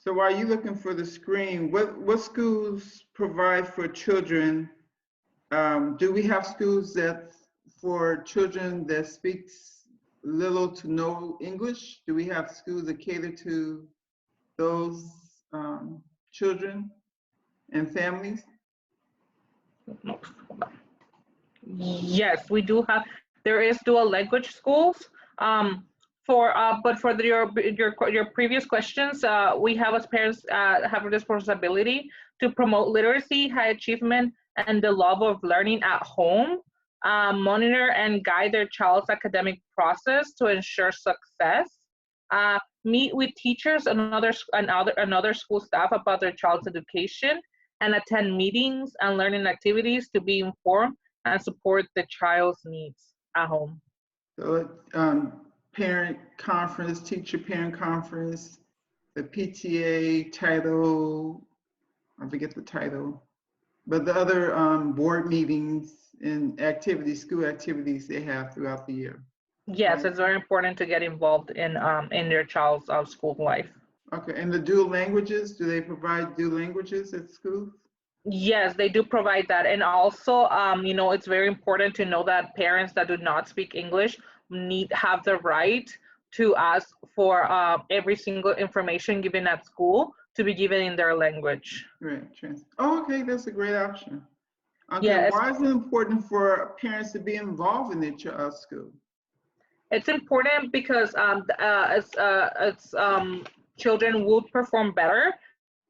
So while you're looking for the screen, what schools provide for children? Do we have schools that for children that speaks little to no English? Do we have schools that cater to those children and families? Yes, we do have. There is dual language schools. But for your previous questions, we have as parents have a responsibility to promote literacy, high achievement, and the love of learning at home. Monitor and guide their child's academic process to ensure success. Meet with teachers and other school staff about their child's education, and attend meetings and learning activities to be informed and support the child's needs at home. So parent conference, teacher parent conference, the PTA title, I forget the title, but the other board meetings and activities, school activities they have throughout the year. Yes, Right. it's very important to get involved in their child's school life. Okay, and the dual languages, do they provide dual languages at schools? Yes, they do provide that. And also, it's very important to know that parents that do not speak English have the right to ask for every single information given at school to be given in their language. Right. Oh, okay, that's a great option. Okay, Yes. why is it important for parents to be involved in their child's school? It's important because children will perform better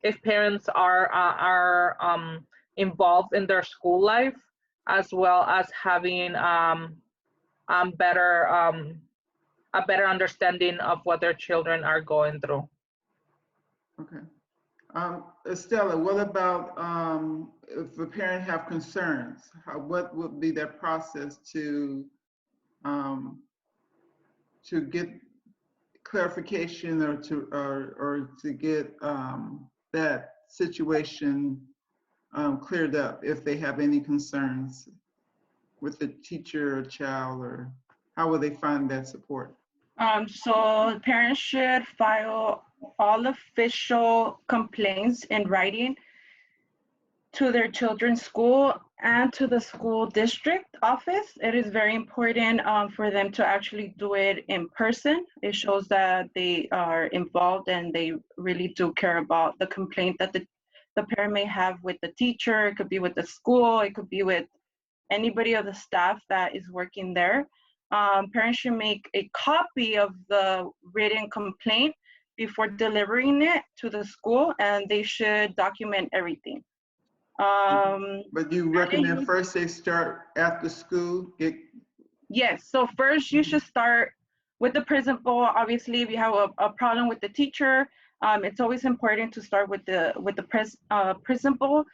if parents are involved in their school life, as well as having a better understanding of what their children are going through. Okay. Estella, what about if a parent have concerns? What would be their process to get clarification or to get that situation cleared up if they have any concerns with the teacher or child, or how will they find that support? So parents should file all official complaints in writing to their children's school and to the school district office. It is very important for them to actually do it in person. It shows that they are involved and they really do care about the complaint that the parent may have with the teacher. It could be with the school, it could be with anybody of the staff that is working there. Parents should make a copy of the written complaint before delivering it to the school, and they should document everything. But you recommend first they start after school? Yes, so first you should start with the principal. Obviously, if you have a problem with the teacher, it's always important to start with the principal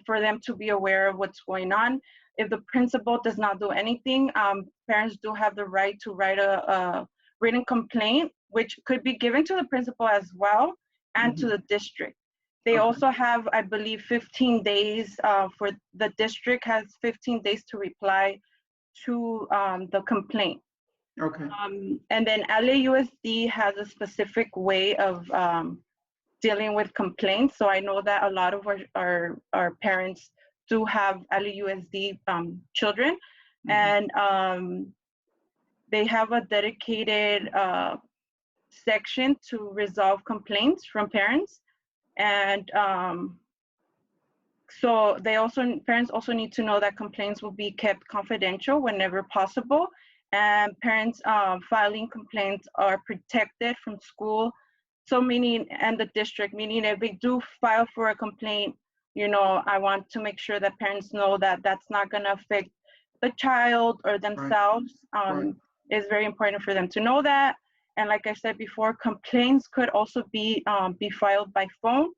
for them to be aware of what's going on. If the principal does not do anything, parents do have the right to write a written complaint, which could be given to the principal as well and to the district. They also have, I believe, 15 days for the district has 15 days to reply to the complaint. Okay. And then LAUSD has a specific way of dealing with complaints. So I know that a lot of our parents do have LAUSD children, and they have a dedicated section to resolve complaints from parents. And so parents also need to know that complaints will be kept confidential whenever possible, and parents filing complaints are protected from school. So meaning, and the district, meaning if they do file for a complaint, I want to make sure that parents know that that's not going to affect the child or themselves. Right. It's very important for them to know that. And like I said before, complaints could also be filed by phone.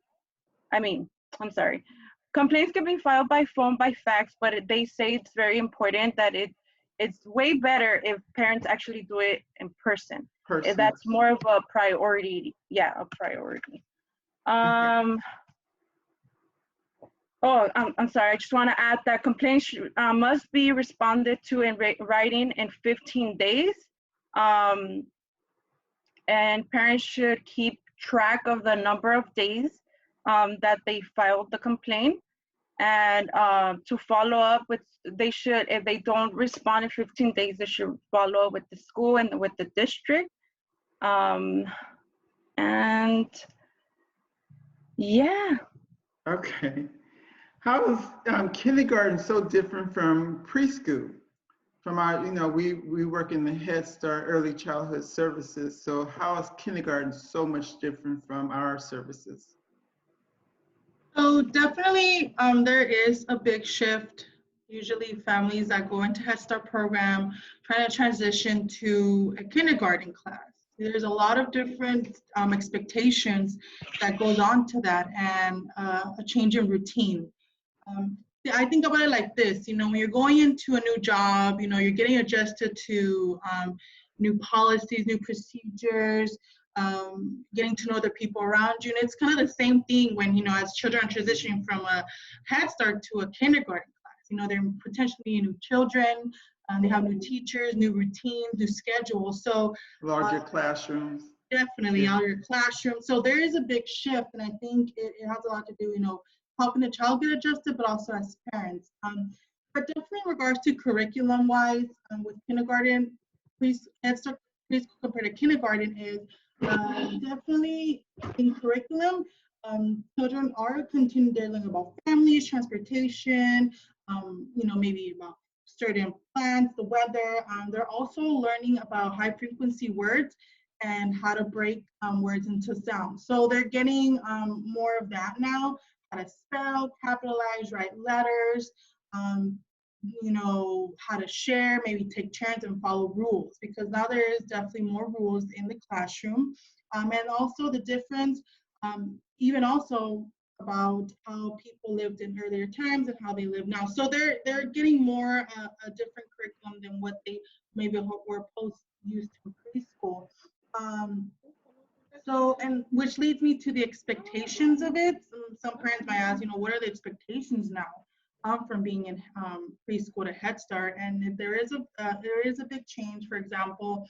Complaints can be filed by phone, by fax, but they say it's very important that it's way better if parents actually do it in person. That's more of a priority. Yeah, a priority. I'm sorry. I just want to add that complaints must be responded to in writing in 15 days. And parents should keep track of the number of days that they filed the complaint, and to follow up with, they should, if they don't respond in 15 days, they should follow up with the school and with the district. And yeah. Okay. How is kindergarten so different from preschool? From our, we work in the Head Start Early Childhood Services. So how is kindergarten so much different from our services? So definitely, there is a big shift. Usually families that go into Head Start program trying to transition to a kindergarten class. There's a lot of different expectations that goes on to that, and a change in routine. I think about it like this, when you're going into a new job, you're getting adjusted to new policies, new procedures, getting to know the people around you. And it's kind of the same thing when, as children are transitioning from a Head Start to a kindergarten class. They're potentially new children, they have new teachers, new routines, new schedules. So larger classrooms. Definitely, larger classrooms. So there is a big shift, and I think it has a lot to do, helping the child get adjusted, but also as parents. But definitely in regards to curriculum-wise, with kindergarten, Head Start preschool compared to kindergarten is definitely in curriculum. Children are continuing to learn about families, transportation, maybe about certain plants, the weather. They're also learning about high-frequency words and how to break words into sound. So they're getting more of that now. How to spell, capitalize, write letters, how to share, maybe take turns and follow rules, because now there is definitely more rules in the classroom. And also the difference, even also about how people lived in earlier times and how they live now. So they're getting more a different curriculum than what they maybe were used to preschool. And which leads me to the expectations of it. Some parents might ask, what are the expectations now from being in preschool to Head Start? And there is a big change. For example,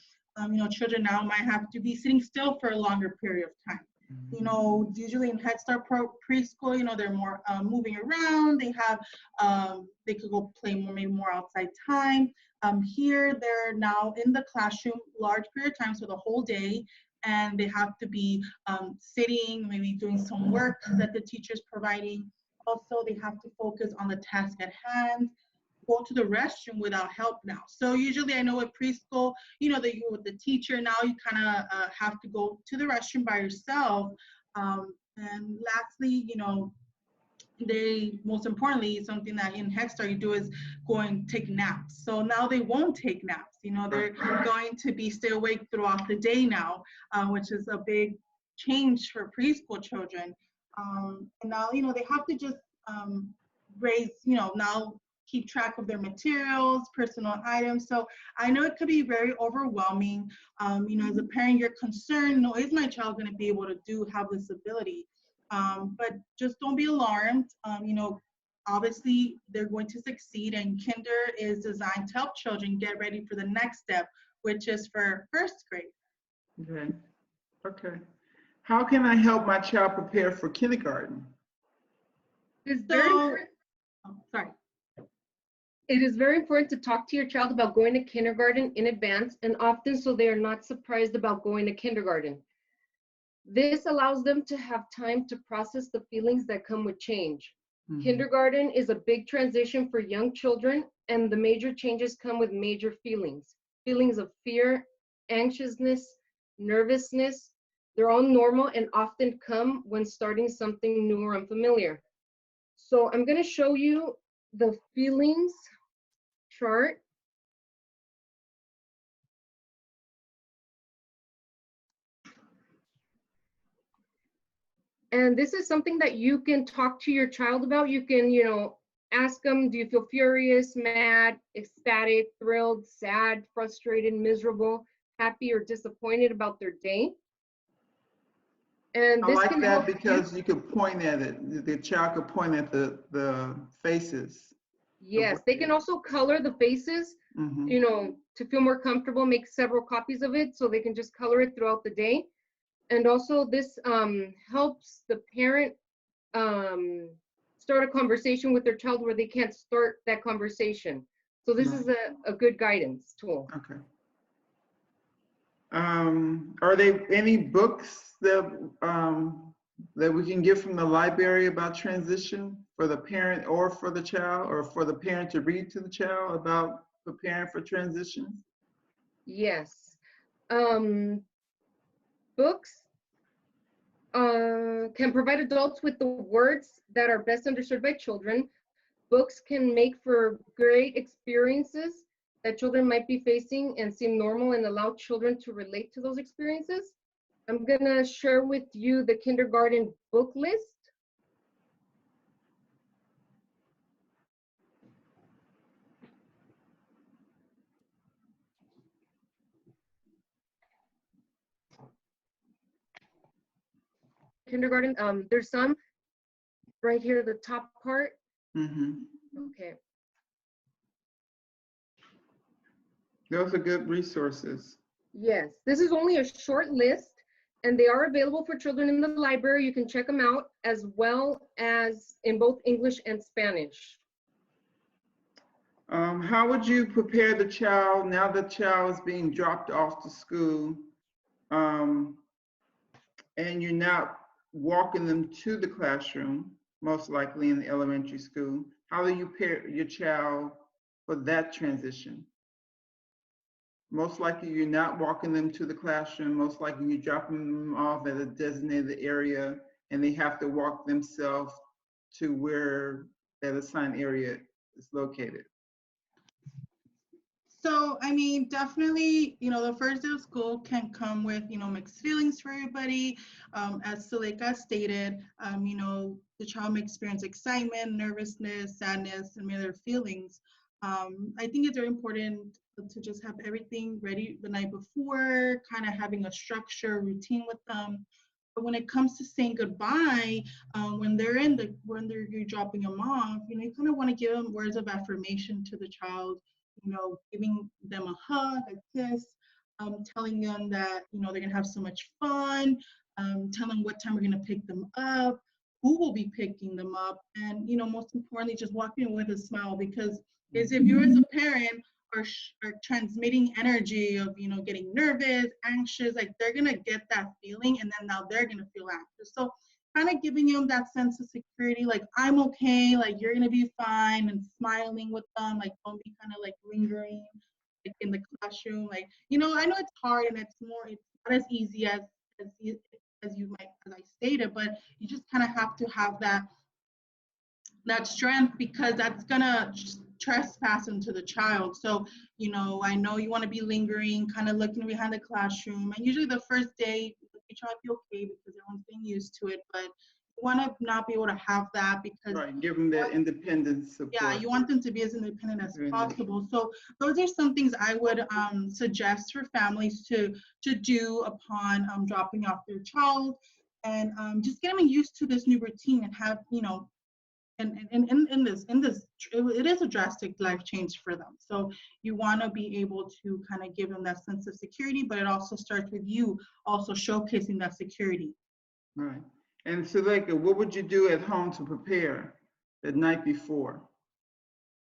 children now might have to be sitting still for a longer period of time. Usually in Head Start preschool, they're more moving around. They have, they could go play maybe more outside time. Here, they're now in the classroom large period of time, so the whole day, and they have to be sitting, maybe doing some work that the teacher's providing. Also, they have to focus on the task at hand, go to the restroom without help now. So usually I know at preschool, they go with the teacher. Now you kind of have to go to the restroom by yourself. And lastly, most importantly, something that in Head Start you do is go and take naps. So now they won't take naps. They're going to be stay awake throughout the day now, which is a big change for preschool children. And now, they have to just raise, now keep track of their materials, personal items. So I know it could be very overwhelming. As a parent, you're concerned, is my child going to be able to have this ability? But just don't be alarmed. Obviously they're going to succeed, and Kinder is designed to help children get ready for the next step, which is for first grade. Okay. How can I help my child prepare for kindergarten? It's Sorry. It is very important to talk to your child about going to kindergarten in advance, and often so they are not surprised about going to kindergarten. This allows them to have time to process the feelings that come with change. Mm-hmm. Kindergarten is a big transition for young children, and the major changes come with major feelings. Feelings of fear, anxiousness, nervousness. They're all normal and often come when starting something new or unfamiliar. So I'm going to show you the feelings chart. And this is something that you can talk to your child about. You can, ask them, do you feel furious, mad, ecstatic, thrilled, sad, frustrated, miserable, happy, or disappointed about their day? And this I like can that help because you could point at it. The child could point at the faces. Yes, they can also color the faces, to feel more comfortable, make several copies of it so they can just color it throughout the day. And also this helps the parent start a conversation with their child where they can't start that conversation. So this is a good guidance tool. Okay. Are there any books that that we can get from the library about transition for the parent or for the child, or for the parent to read to the child about preparing for transitions? Yes. Books can provide adults with the words that are best understood by children. Books can make for great experiences that children might be facing and seem normal and allow children to relate to those experiences. I'm gonna share with you the kindergarten book list. Kindergarten, there's some right here, the top part. Mm-hmm. Okay. Those are good resources. Yes, this is only a short list and they are available for children in the library. You can check them out as well as in both English and Spanish. How would you prepare the child now the child is being dropped off to school, and you're not walking them to the classroom, most likely in the elementary school? How do you prepare your child for that transition? Most likely you're not walking them to the classroom. Most likely you're dropping them off at a designated area and they have to walk themselves to where that assigned area is located. So, I mean, definitely, the first day of school can come with, mixed feelings for everybody. As Suleika stated, the child may experience excitement, nervousness, sadness, and many other feelings. I think it's very important to just have everything ready the night before, kind of having a structure, routine with them. But when it comes to saying goodbye, when you're dropping them off, you kind of want to give them words of affirmation to the child. Giving them a hug, a kiss, telling them that, they're gonna have so much fun, telling what time we're gonna pick them up, who will be picking them up, and, most importantly, just walking with a smile, because if you as a parent are transmitting energy of, getting nervous, anxious, like they're gonna get that feeling and then now they're gonna feel anxious. So kind of giving them that sense of security, like I'm okay, like you're gonna be fine, and smiling with them, like don't be kind of like lingering like in the classroom. Like, I know it's hard and it's not as easy as you might, as I stated, but you just kind of have to have that strength, because that's gonna trespass into the child. So, I know you want to be lingering, kind of looking behind the classroom, and usually the first day you try to be okay because everyone's getting used to it, but you want to not be able to have that, because Right, give them that independence support. yeah, you want them to be as independent as possible. So those are some things I would suggest for families to do upon dropping off their child, and just getting used to this new routine and have, and in this, it is a drastic life change for them. So you want to be able to kind of give them that sense of security, but it also starts with you also showcasing that security. Right. And Suleika, what would you do at home to prepare the night before?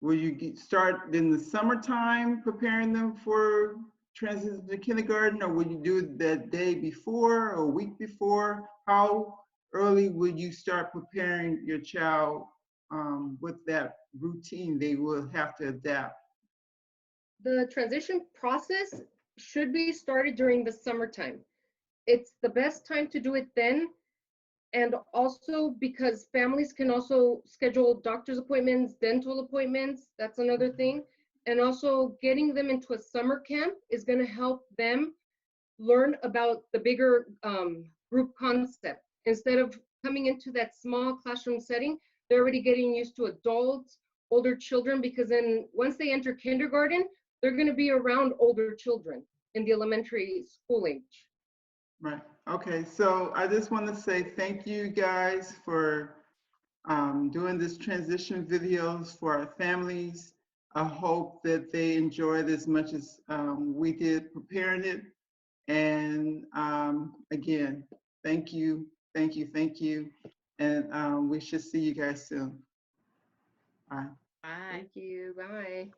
Will you start in the summertime preparing them for transition to kindergarten, or will you do it that day before or a week before? How early would you start preparing your child with that routine they will have to adapt? The transition process should be started during the summertime. It's the best time to do it then. And also because families can also schedule doctor's appointments, dental appointments, that's another thing. And also getting them into a summer camp is going to help them learn about the bigger group concept. Instead of coming into that small classroom setting, they're already getting used to adults, older children, because then once they enter kindergarten, they're going to be around older children in the elementary school age. Right. Okay. So I just want to say thank you guys for doing this transition videos for our families. I hope that they enjoyed as much as we did preparing it. And again, thank you, thank you, thank you. And we should see you guys soon. Bye. Bye. Thank you. Bye.